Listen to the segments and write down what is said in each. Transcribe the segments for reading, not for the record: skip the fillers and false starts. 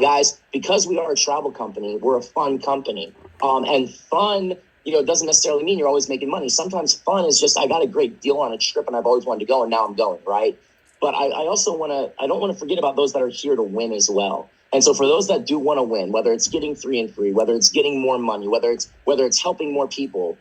Guys, because we are a travel company, we're a fun company. And fun, doesn't necessarily mean you're always making money. Sometimes fun is just, I got a great deal on a trip and I've always wanted to go and now I'm going, right? But I don't want to forget about those that are here to win as well. And so for those that do want to win, whether it's getting 3 and 3, whether it's getting more money, whether it's helping more people,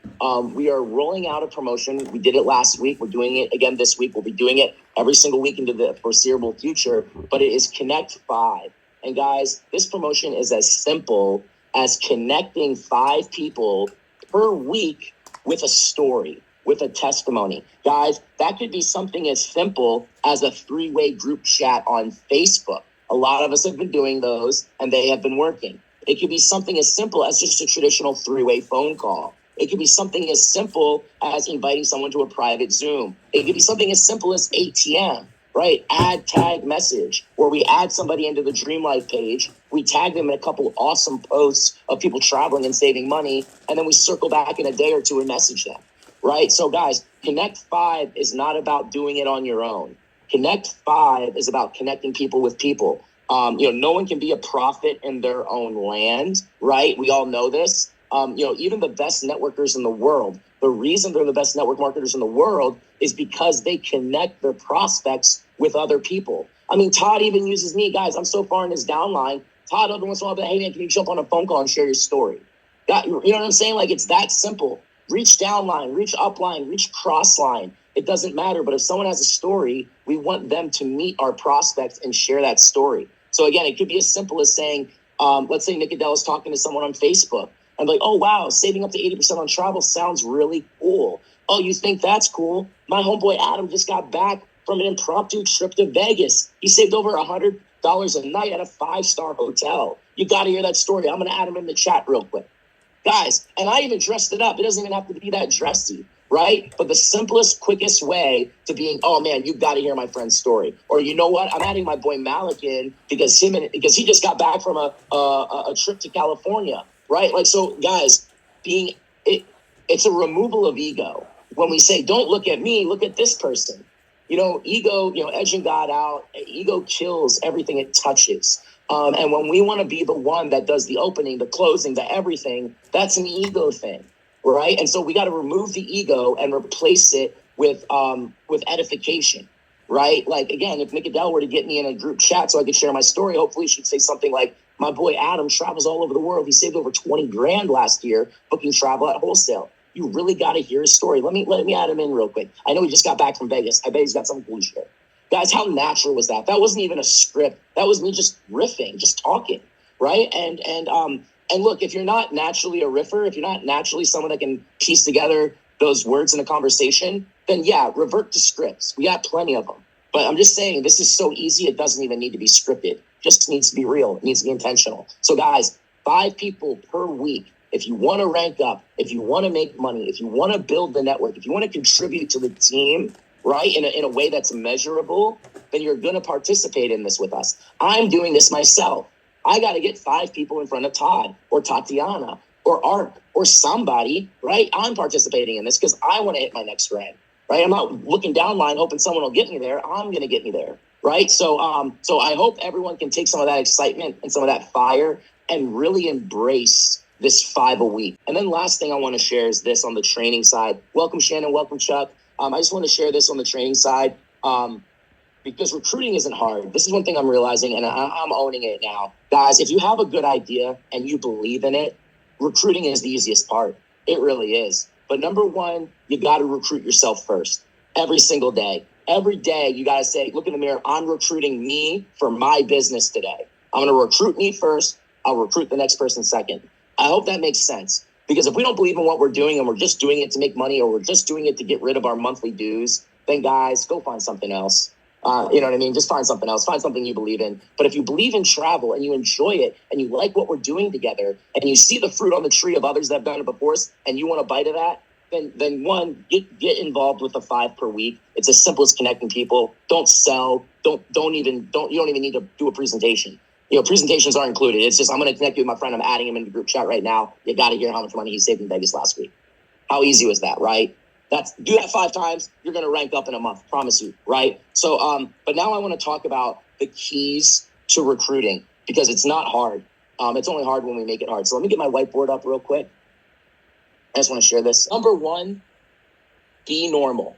we are rolling out a promotion. We did it last week. We're doing it again this week. We'll be doing it every single week into the foreseeable future. But it is Connect 5. And guys, this promotion is as simple as connecting 5 people per week with a story, with a testimony. Guys, that could be something as simple as a 3-way group chat on Facebook. A lot of us have been doing those and they have been working. It could be something as simple as just a traditional 3-way phone call. It could be something as simple as inviting someone to a private Zoom. It could be something as simple as ATM, right? Add, tag, message, where we add somebody into the Dream Life page. We tag them in a couple awesome posts of people traveling and saving money. And then we circle back in a day or two and message them, right? So guys, Connect 5 is not about doing it on your own. Connect 5 is about connecting people with people. No one can be a prophet in their own land, right? We all know this. Even the best networkers in the world, the reason they're the best network marketers in the world is because they connect their prospects with other people. I mean, Todd even uses me. Guys, I'm so far in his downline. Todd every once in a while, but hey man, can you jump on a phone call and share your story? You know what I'm saying? Like, it's that simple. Reach downline, reach upline, reach crossline. It doesn't matter. But if someone has a story, we want them to meet our prospects and share that story. So again, it could be as simple as saying, let's say Nick Adele is talking to someone on Facebook. I'm like, oh, wow, saving up to 80% on travel sounds really cool. Oh, you think that's cool? My homeboy Adam just got back from an impromptu trip to Vegas. He saved over $100 a night at a 5-star hotel. You got to hear that story. I'm going to add him in the chat real quick. Guys, and I even dressed it up. It doesn't even have to be that dressy, right? But the simplest, quickest way to being, oh man, you got to hear my friend's story. Or you know what? I'm adding my boy Malik in because he just got back from a trip to California, right? Like, so guys, it's a removal of ego. When we say, don't look at me, look at this person. Ego, edging God out, ego kills everything it touches. And when we want to be the one that does the opening, the closing, the everything, that's an ego thing, right? And so we got to remove the ego and replace it with edification, right? Like, again, if Nick Adele were to get me in a group chat so I could share my story, hopefully she'd say something like, my boy Adam travels all over the world. He saved over 20 grand last year booking travel at wholesale. You really got to hear his story. Let me add him in real quick. I know he just got back from Vegas. I bet he's got something cool to share. Guys, how natural was that? That wasn't even a script. That was me just riffing, just talking, right? And look, if you're not naturally a riffer, if you're not naturally someone that can piece together those words in a conversation, then yeah, revert to scripts. We got plenty of them. But I'm just saying, this is so easy, it doesn't even need to be scripted. It just needs to be real. It needs to be intentional. So guys, 5 people per week. If you want to rank up, if you want to make money, if you want to build the network, if you want to contribute to the team, right, in a way that's measurable, then you're going to participate in this with us. I'm doing this myself. I got to get 5 people in front of Todd or Tatiana or Art or somebody, right? I'm participating in this because I want to hit my next grand, right? I'm not looking down line hoping someone will get me there. I'm going to get me there, right? So I hope everyone can take some of that excitement and some of that fire and really embrace this 5 a week. And then last thing I want to share is this on the training side. Welcome, Shannon. Welcome, Chuck. I just want to share this on the training side because recruiting isn't hard. This is one thing I'm realizing, and I'm owning it now. Guys, if you have a good idea and you believe in it, recruiting is the easiest part. It really is. But number one, you got to recruit yourself first every single day. Every day, you got to say, look in the mirror, I'm recruiting me for my business today. I'm going to recruit me first. I'll recruit the next person second. I hope that makes sense. Because if we don't believe in what we're doing and we're just doing it to make money or we're just doing it to get rid of our monthly dues, then guys, go find something else. You know what I mean? Just find something else. Find something you believe in. But if you believe in travel and you enjoy it and you like what we're doing together and you see the fruit on the tree of others that have done it before us and you want a bite of that, then one, get involved with the 5 per week. It's as simple as connecting people. Don't sell. You don't even need to do a presentation. Presentations are included. It's just, I'm going to connect you with my friend. I'm adding him in the group chat right now. You got to hear how much money he saved in Vegas last week. How easy was that, right? Do that 5 times. You're going to rank up in a month. Promise you, right? So, but now I want to talk about the keys to recruiting because it's not hard. It's only hard when we make it hard. So let me get my whiteboard up real quick. I just want to share this. Number one, be normal.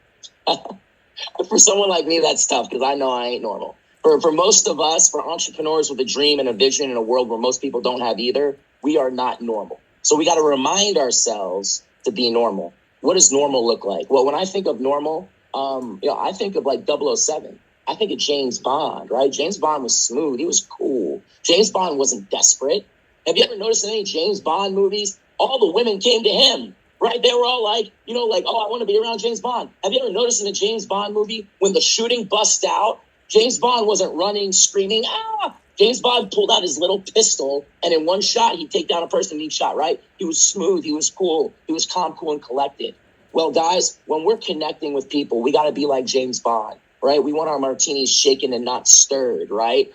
For someone like me, that's tough because I know I ain't normal. For most of us, for entrepreneurs with a dream and a vision in a world where most people don't have either, we are not normal. So we got to remind ourselves to be normal. What does normal look like? Well, when I think of normal, I think of like 007. I think of James Bond, right? James Bond was smooth. He was cool. James Bond wasn't desperate. Have you ever noticed in any James Bond movies, all the women came to him, right? They were all like, oh, I want to be around James Bond. Have you ever noticed in a James Bond movie, when the shooting bust out, James Bond wasn't running, screaming, ah! James Bond pulled out his little pistol, and in one shot, he'd take down a person in each shot, right? He was smooth. He was cool. He was calm, cool, and collected. Well, guys, when we're connecting with people, we got to be like James Bond, right? We want our martinis shaken and not stirred, right?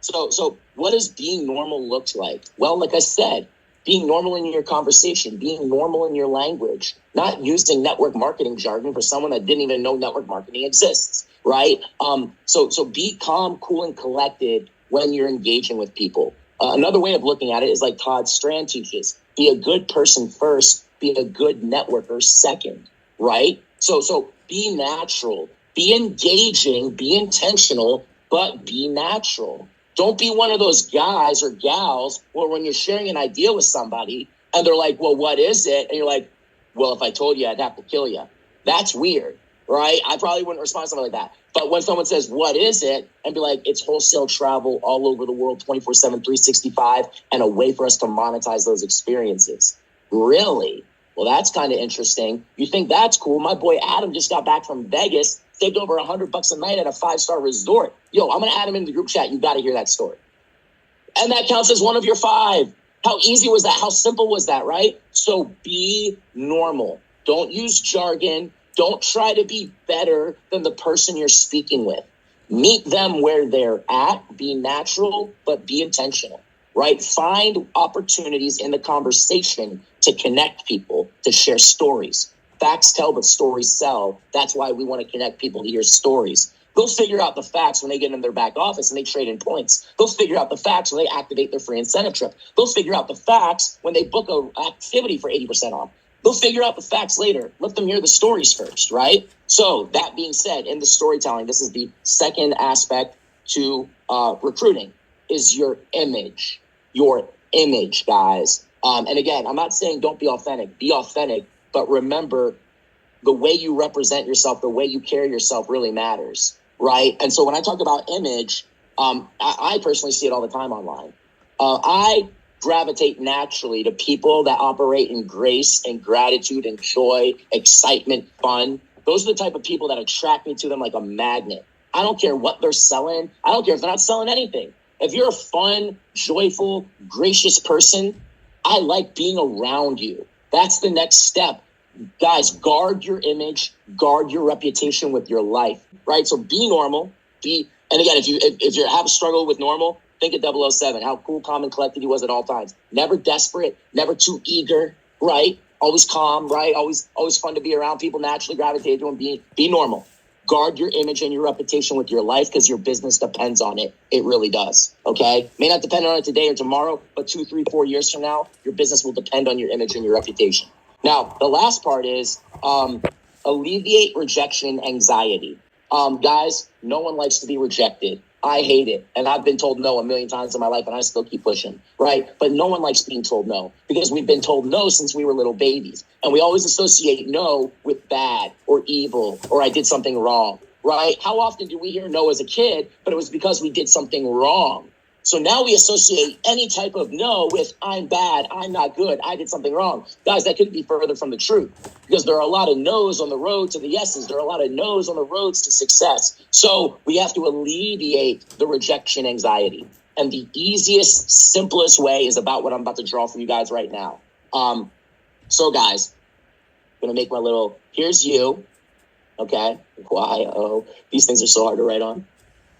So what does being normal look like? Well, like I said, being normal in your conversation, being normal in your language, not using network marketing jargon for someone that didn't even know network marketing exists, right? So be calm, cool, and collected when you're engaging with people. Another way of looking at it is like Todd Strand teaches: be a good person first, be a good networker second, right? So be natural, be engaging, be intentional, but be natural. Don't be one of those guys or gals where when you're sharing an idea with somebody and they're like, well, what is it? And you're like, well, if I told you, I'd have to kill you. That's weird, right? I probably wouldn't respond to something like that. But when someone says, what is it? And be like, it's wholesale travel all over the world, 24/7, 365, and a way for us to monetize those experiences. Really? Well, that's kind of interesting. You think that's cool? My boy Adam just got back from Vegas, saved over $100 a night at a 5-star resort. Yo, I'm going to add him in the group chat. You got to hear that story. And that counts as one of your 5. How easy was that? How simple was that, right? So be normal. Don't use jargon. Don't try to be better than the person you're speaking with. Meet them where they're at. Be natural, but be intentional, right? Find opportunities in the conversation to connect people, to share stories. Facts tell, but stories sell. That's why we want to connect people to your stories. They'll figure out the facts when they get in their back office and they trade in points. They'll figure out the facts when they activate their free incentive trip. They'll figure out the facts when they book an activity for 80% off. They'll figure out the facts later. Let them hear the stories first, right? So that being said, in the storytelling, this is the second aspect to recruiting, is your image. Your image, guys. And again, I'm not saying don't be authentic. Be authentic, but remember, the way you represent yourself, the way you carry yourself really matters, right? And so when I talk about image, I personally see it all the time online. I gravitate naturally to people that operate in grace and gratitude and joy, excitement, fun. Those are the type of people that attract me to them like a magnet. I don't care what they're selling. I don't care if they're not selling anything. If you're a fun, joyful, gracious person, I like being around you. That's the next step. Guys, guard your image, guard your reputation with your life, right? So be normal. And again, if you have a struggle with normal, think of 007, how cool, calm, and collected he was at all times. Never desperate, never too eager, right? Always calm, right? Always fun to be around. People naturally gravitate to him. Be normal. Guard your image and your reputation with your life because your business depends on it. It really does, okay? May not depend on it today or tomorrow, but 2, 3, 4 years from now, your business will depend on your image and your reputation. Now, the last part is alleviate rejection anxiety. Guys, no one likes to be rejected. I hate it. And I've been told no a million times in my life, and I still keep pushing, right? But no one likes being told no because we've been told no since we were little babies. And we always associate no with bad or evil or I did something wrong, right? How often do we hear no as a kid, but it was because we did something wrong? So now we associate any type of no with I'm bad, I'm not good, I did something wrong. Guys, that couldn't be further from the truth because there are a lot of no's on the road to the yeses. There are a lot of no's on the roads to success. So we have to alleviate the rejection anxiety. And the easiest, simplest way is about what I'm about to draw for you guys right now. So guys, I'm going to make my little, here's you, okay? Y-O. These things are so hard to write on.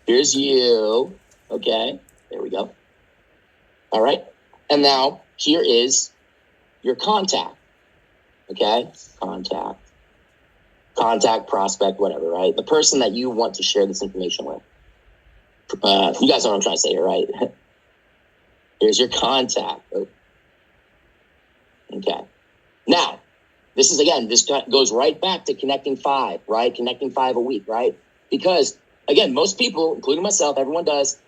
Here's you, okay? There we go. All right. And now here is your contact. Okay. Contact, prospect, whatever, right? The person that you want to share this information with. You guys know what I'm trying to say here, right? Here's your contact. Okay. Now, this goes right back to connecting 5, right? Connecting 5 a week, right? Because, again, most people, including myself, everyone does,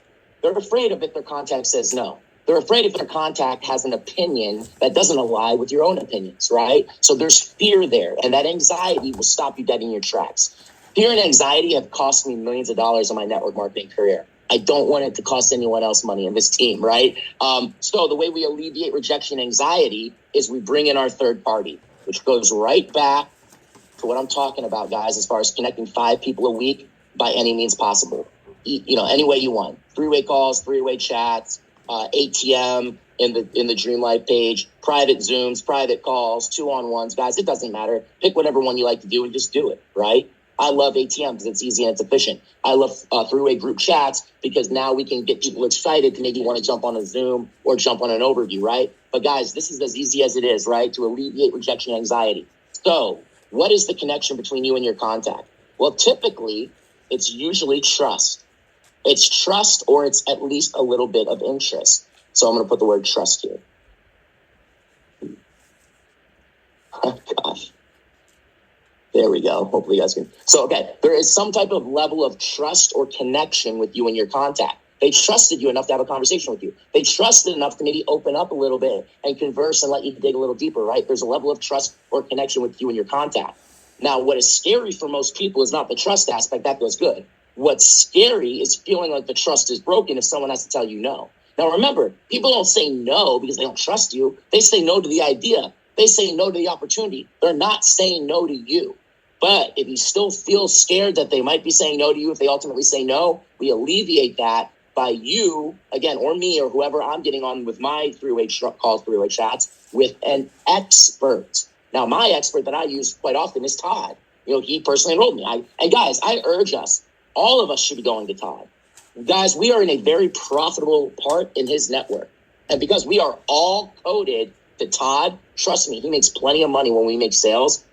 they're afraid of if their contact says no. They're afraid if their contact has an opinion that doesn't align with your own opinions, right? So there's fear there, and that anxiety will stop you dead in your tracks. Fear and anxiety have cost me millions of dollars in my network marketing career. I don't want it to cost anyone else money in this team, right? So the way we alleviate rejection anxiety is we bring in our third party, which goes right back to what I'm talking about, guys, as far as connecting 5 people a week by any means possible. Any way you want. 3-way calls, 3-way chats, ATM in the Dream Life page, private Zooms, private calls, 2-on-1s, guys. It doesn't matter. Pick whatever one you like to do and just do it, right? I love ATM because it's easy and it's efficient. I love 3-way group chats because now we can get people excited to maybe want to jump on a Zoom or jump on an overview, right? But guys, this is as easy as it is, right? To alleviate rejection anxiety. So what is the connection between you and your contact? Well, typically, it's usually trust. It's trust, or it's at least a little bit of interest. So I'm going to put the word trust here. Oh, gosh. There we go. Hopefully you guys can. So, okay, there is some type of level of trust or connection with you and your contact. They trusted you enough to have a conversation with you. They trusted enough to maybe open up a little bit and converse and let you dig a little deeper, right? There's a level of trust or connection with you and your contact. Now, what is scary for most people is not the trust aspect. That goes good. What's scary is feeling like the trust is broken if someone has to tell you no. Now, remember, people don't say no because they don't trust you. They say no to the idea. They say no to the opportunity. They're not saying no to you. But if you still feel scared that they might be saying no to you if they ultimately say no, we alleviate that by you, again, or me or whoever I'm getting on with my 3-way calls, 3-way chats, with an expert. Now, my expert that I use quite often is Todd. He personally enrolled me. And guys, I urge us, all of us should be going to Todd. Guys, we are in a very profitable part in his network. And because we are all coded to Todd, trust me, he makes plenty of money when we make sales.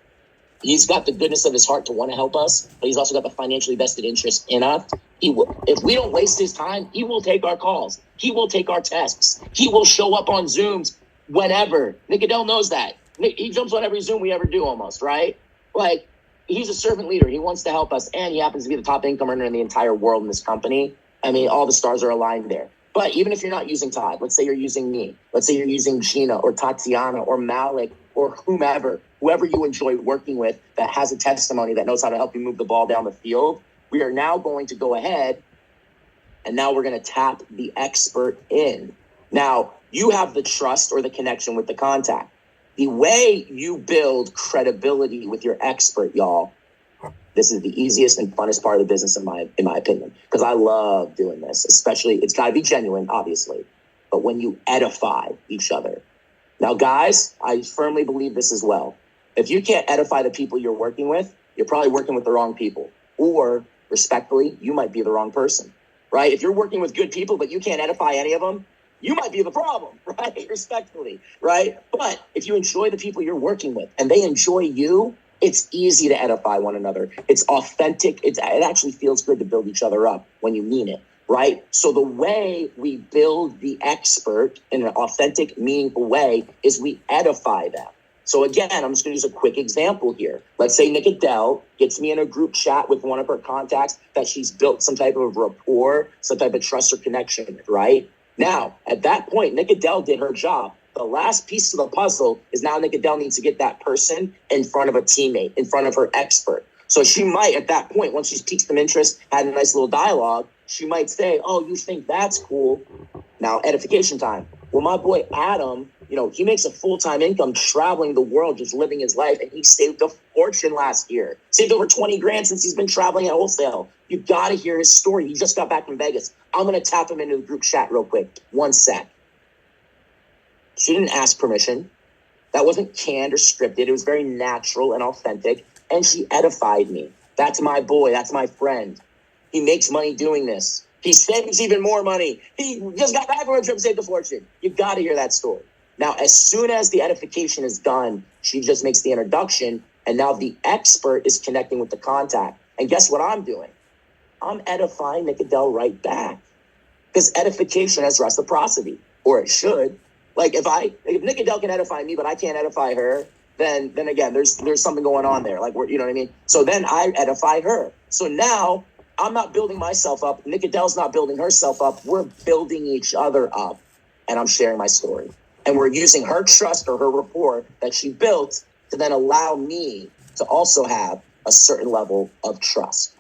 He's got the goodness of his heart to want to help us, but he's also got the financially vested interest in us. He will, if we don't waste his time, he will take our calls. He will take our tests. He will show up on Zooms whenever. Nick Adele knows that. He jumps on every Zoom we ever do almost, right? Like, he's a servant leader. He wants to help us, and he happens to be the top income earner in the entire world in this company. I mean, all the stars are aligned there. But even if you're not using Todd, let's say you're using me. Let's say you're using Gina or Tatiana or Malik or whoever you enjoy working with that has a testimony that knows how to help you move the ball down the field. We are now going to go ahead and now we're going to tap the expert in. Now, you have the trust or the connection with the contact. The way you build credibility with your expert, y'all, this is the easiest and funnest part of the business in my opinion, because I love doing this, especially, it's got to be genuine, obviously, but when you edify each other. Now, guys, I firmly believe this as well. If you can't edify the people you're working with, you're probably working with the wrong people, or respectfully, you might be the wrong person, right? If you're working with good people, but you can't edify any of them, you might be the problem, right? Respectfully, right? But if you enjoy the people you're working with and they enjoy you, it's easy to edify one another. It's authentic. It actually feels good to build each other up when you mean it, right? So the way we build the expert in an authentic, meaningful way is we edify them. So again, I'm just going to use a quick example here. Let's say Nick Adele gets me in a group chat with one of her contacts that she's built some type of rapport, some type of trust or connection with, right? Now, at that point, Nick Adele did her job. The last piece of the puzzle is now Nick Adele needs to get that person in front of a teammate, in front of her expert. So she might, at that point, once she's piqued some interest, had a nice little dialogue, she might say, oh, you think that's cool? Now, edification time. Well, my boy Adam, he makes a full-time income traveling the world, just living his life, and he saved a fortune last year. Saved over 20 grand since he's been traveling at wholesale. You got to hear his story. He just got back from Vegas. I'm going to tap him into the group chat real quick. 1 sec. She didn't ask permission. That wasn't canned or scripted. It was very natural and authentic, and she edified me. That's my boy. That's my friend. He makes money doing this. He saves even more money. He just got back from a trip, saved a fortune. You got to hear that story. Now, as soon as the edification is done, she just makes the introduction, and now the expert is connecting with the contact. And guess what I'm doing? I'm edifying Nick Adele right back, because edification has reciprocity. or it should. Like if Nick Adele can edify me, but I can't edify her, then again, there's something going on there. Like, you know what I mean? So then I edify her. So now I'm not building myself up. Nick Adele's not building herself up. We're building each other up, and I'm sharing my story. And we're using her trust or her rapport that she built to then allow me to also have a certain level of trust.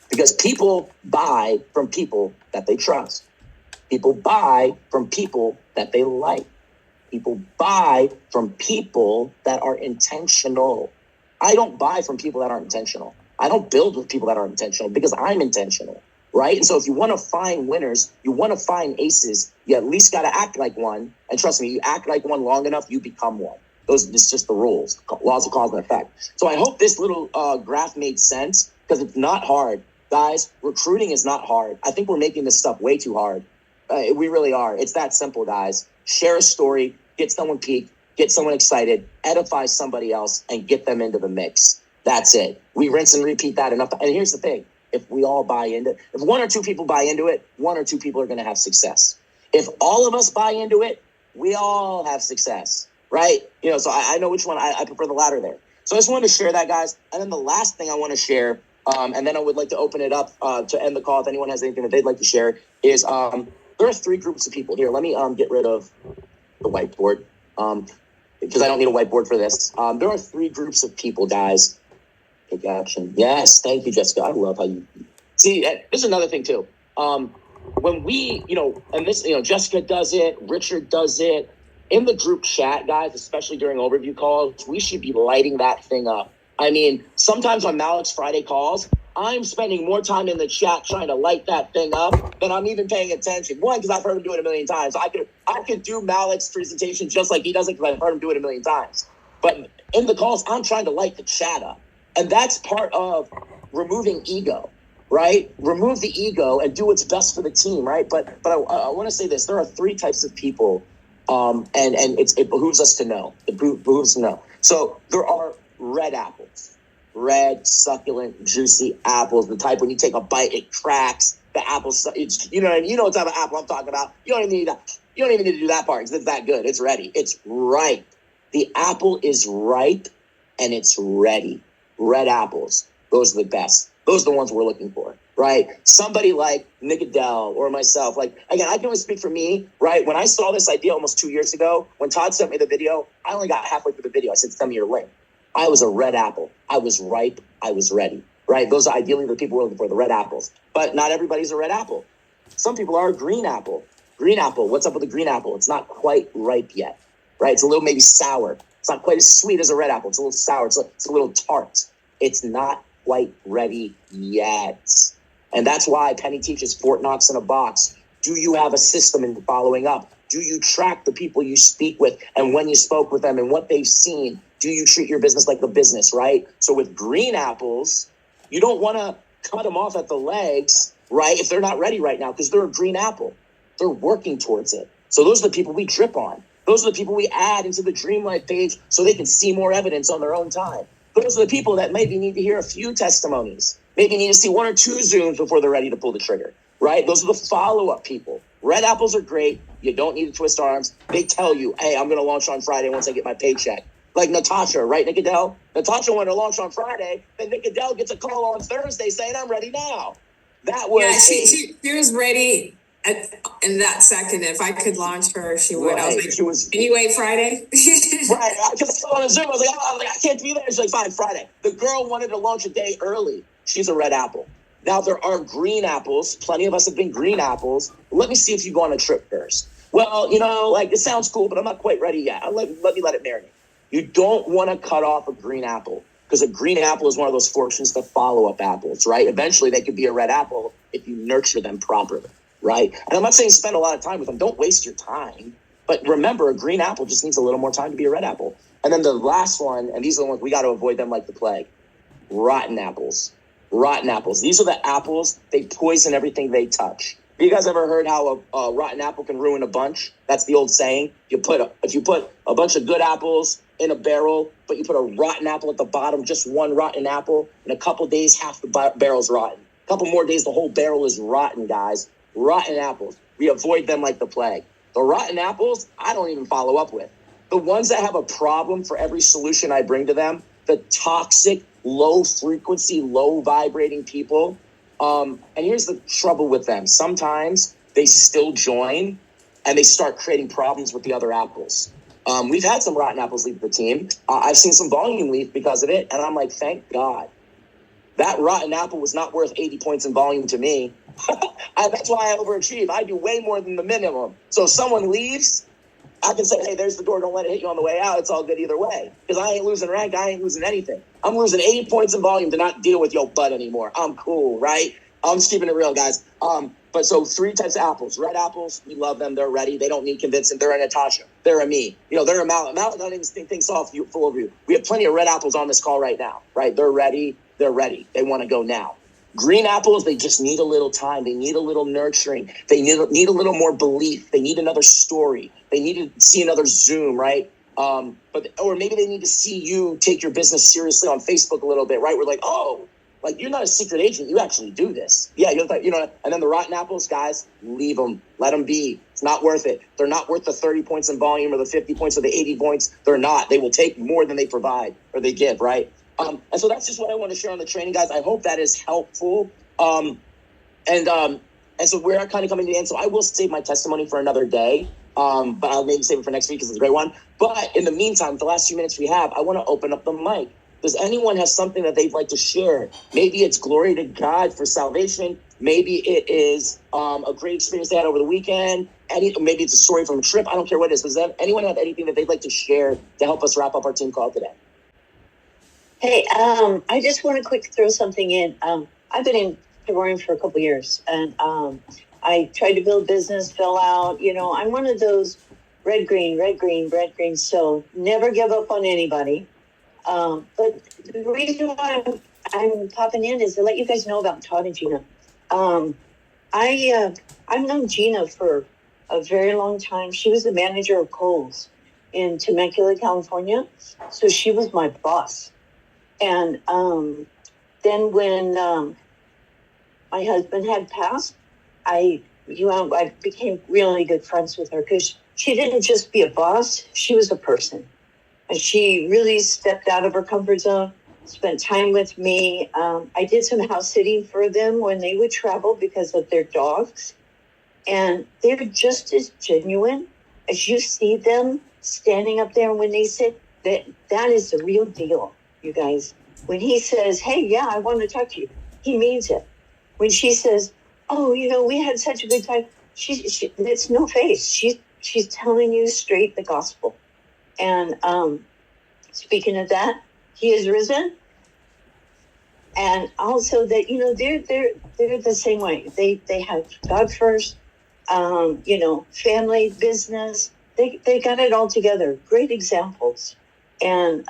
Because people buy from people that they trust. People buy from people that they like. People buy from people that are intentional. I don't buy from people that aren't intentional. I don't build with people that are intentional because I'm intentional, right? And so if you want to find winners, you want to find aces, you at least got to act like one. And trust me, you act like one long enough, you become one. It's just the rules, laws of cause and effect. So I hope this little graph made sense because it's not hard. Guys, recruiting is not hard. I think we're making this stuff way too hard. We really are. It's that simple, guys. Share a story, get someone peaked, get someone excited, edify somebody else, and get them into the mix. That's it. We rinse and repeat that enough. And here's the thing. If we all buy into it, if one or two people buy into it, one or two people are going to have success. If all of us buy into it, we all have success, right? You know, so I know which one. I prefer the latter there. So I just wanted to share that, guys. And then the last thing I want to share, and then I would like to open it up to end the call if anyone has anything that they'd like to share, is there are three groups of people. Here, let me get rid of the whiteboard because I don't need a whiteboard for this. There are three groups of people, guys. Take action. Yes, thank you, Jessica. I love how you see. This is another thing too. When we, and this, Jessica does it, Richard does it in the group chat, guys, especially during overview calls. We should be lighting that thing up. I mean, sometimes on Malik's Friday calls, I'm spending more time in the chat trying to light that thing up than I'm even paying attention. One, because I've heard him do it a million times. I could do Malik's presentation just like he does it because I've heard him do it a million times. But in the calls, I'm trying to light the chat up. And that's part of removing ego, right? Remove the ego and do what's best for the team, right? But I want to say this. There are three types of people, and it behooves us to know. It behooves to know. So there are red apples. Red, succulent, juicy apples, the type when you take a bite, it cracks. The apple, you know what I mean? You know what type of apple I'm talking about. You don't even need that. You don't even need to do that part because it's that good. It's ready. It's ripe. The apple is ripe and it's ready. Red apples. Those are the best. Those are the ones we're looking for, right? Somebody like Nick Adele or myself. Like, again, I can only speak for me, right? When I saw this idea almost 2 years ago, when Todd sent me the video, I only got halfway through the video. I said, send me your link. I was a red apple. I was ripe. I was ready, right? Those are ideally the people we're looking for, the red apples. But not everybody's a red apple. Some people are a green apple. Green apple. What's up with the green apple? It's not quite ripe yet, right? It's a little maybe sour. It's not quite as sweet as a red apple. It's a little sour. It's a little tart. It's not quite ready yet. And that's why Penny teaches Fort Knox in a box. Do you have a system in following up? Do you track the people you speak with and when you spoke with them and what they've seen? Do you treat your business like a business, right? So with green apples, you don't want to cut them off at the legs, right? If they're not ready right now, because they're a green apple. They're working towards it. So those are the people we drip on. Those are the people we add into the Dream Life page so they can see more evidence on their own time. Those are the people that maybe need to hear a few testimonies. Maybe need to see one or two Zooms before they're ready to pull the trigger, right? Those are the follow-up people. Red apples are great. You don't need to twist arms. They tell you, hey, I'm going to launch on Friday once I get my paycheck. Like Natasha, right, Nick Adele? Natasha wanted to launch on Friday, then Nick Adele gets a call on Thursday saying, I'm ready now. That was she was ready in that second. If I could launch her, she would. Right. I was like, anyway, Friday? Right. Because on a Zoom, I was like, I can't be there. She's like, fine, Friday. The girl wanted to launch a day early. She's a red apple. Now, there are green apples. Plenty of us have been green apples. Let me see if you go on a trip first. Well, it sounds cool, but I'm not quite ready yet. Let me let it marinate. You don't want to cut off a green apple because a green apple is one of those fortunes to follow-up apples, right? Eventually, they could be a red apple if you nurture them properly, right? And I'm not saying spend a lot of time with them. Don't waste your time. But remember, a green apple just needs a little more time to be a red apple. And then the last one, and these are the ones we got to avoid them like the plague, rotten apples. Rotten apples. These are the apples. They poison everything they touch. Have you guys ever heard how a rotten apple can ruin a bunch? That's the old saying. If you put a bunch of good apples in a barrel, but you put a rotten apple at the bottom, just one rotten apple, in a couple days, half the barrel's rotten. A couple more days, the whole barrel is rotten, guys. Rotten apples. We avoid them like the plague. The rotten apples, I don't even follow up with. The ones that have a problem for every solution I bring to them, the toxic, low frequency, low vibrating people. And here's the trouble with them. Sometimes they still join and they start creating problems with the other apples. We've had some rotten apples leave the team. I've seen some volume leave because of it. And I'm like, thank God. That rotten apple was not worth 80 points in volume to me. That's why I overachieve. I do way more than the minimum. So if someone leaves, I can say, hey, there's the door. Don't let it hit you on the way out. It's all good either way. Because I ain't losing rank. I ain't losing anything. I'm losing 80 points in volume to not deal with your butt anymore. I'm cool, right? I'm just keeping it real, guys. But so 3 types of apples. Red apples, we love them. They're ready. They don't need convincing. They're a Natasha. They're a me. They're a Mallet. Mallet doesn't even think things off full of you. We have plenty of red apples on this call right now, right? They're ready. They're ready. They want to go now. Green apples, they just need a little time. They need a little nurturing. They need a little more belief. They need another story. They need to see another Zoom, right? Or maybe they need to see you take your business seriously on Facebook a little bit, right? We're like, oh, like you're not a secret agent. You actually do this. Yeah, and then the rotten apples, guys, leave them. Let them be. It's not worth it. They're not worth the 30 points in volume or the 50 points or the 80 points. They're not. They will take more than they provide or they give, right? And so that's just what I want to share on the training, guys. I hope that is helpful. And so we're kind of coming to the end. So I will save my testimony for another day. But I'll maybe save it for next week because it's a great one. But in the meantime, the last few minutes we have, I want to open up the mic. Does anyone have something that they'd like to share? Maybe it's glory to God for salvation. Maybe it is a great experience they had over the weekend. Maybe it's a story from a trip. I don't care what it is. Does anyone have anything that they'd like to share to help us wrap up our team call today? Hey, I just want to quick throw something in. I've been in Travorium for a couple of years, and I tried to build business, fell out. I'm one of those red, green. So never give up on anybody. But the reason why I'm popping in is to let you guys know about Todd and Gina. I've known Gina for a very long time. She was the manager of Kohl's in Temecula, California. So she was my boss. And then when my husband had passed, I became really good friends with her because she didn't just be a boss, she was a person. And she really stepped out of her comfort zone, spent time with me. I did some house sitting for them when they would travel because of their dogs. And they're just as genuine as you see them standing up there when they sit. That is the real deal, you guys. When he says, hey, yeah, I want to talk to you, he means it. When she says, oh, we had such a good time, it's no face. She's telling you straight the gospel. And speaking of that, he is risen. And also that, they're the same way. They have God first, family, business. They got it all together. Great examples. And,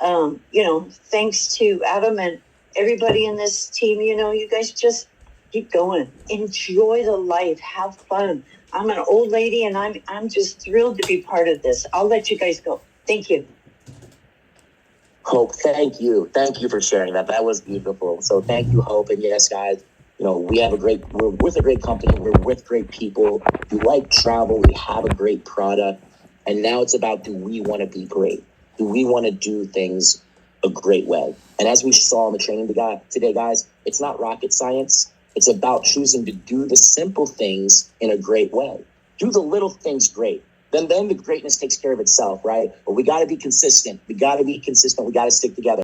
thanks to Adam and everybody in this team, you guys just keep going. Enjoy the life. Have fun. I'm an old lady and I'm just thrilled to be part of this. I'll let you guys go. Thank you. Hope, thank you. Thank you for sharing that. That was beautiful. So thank you, Hope. And yes, guys, we're with a great company. We're with great people. We like travel. We have a great product. And now it's about, do we want to be great? Do we want to do things a great way? And as we saw in the training today, guys, it's not rocket science. It's about choosing to do the simple things in a great way. Do the little things great. Then the greatness takes care of itself, right? But we got to be consistent. We got to stick together.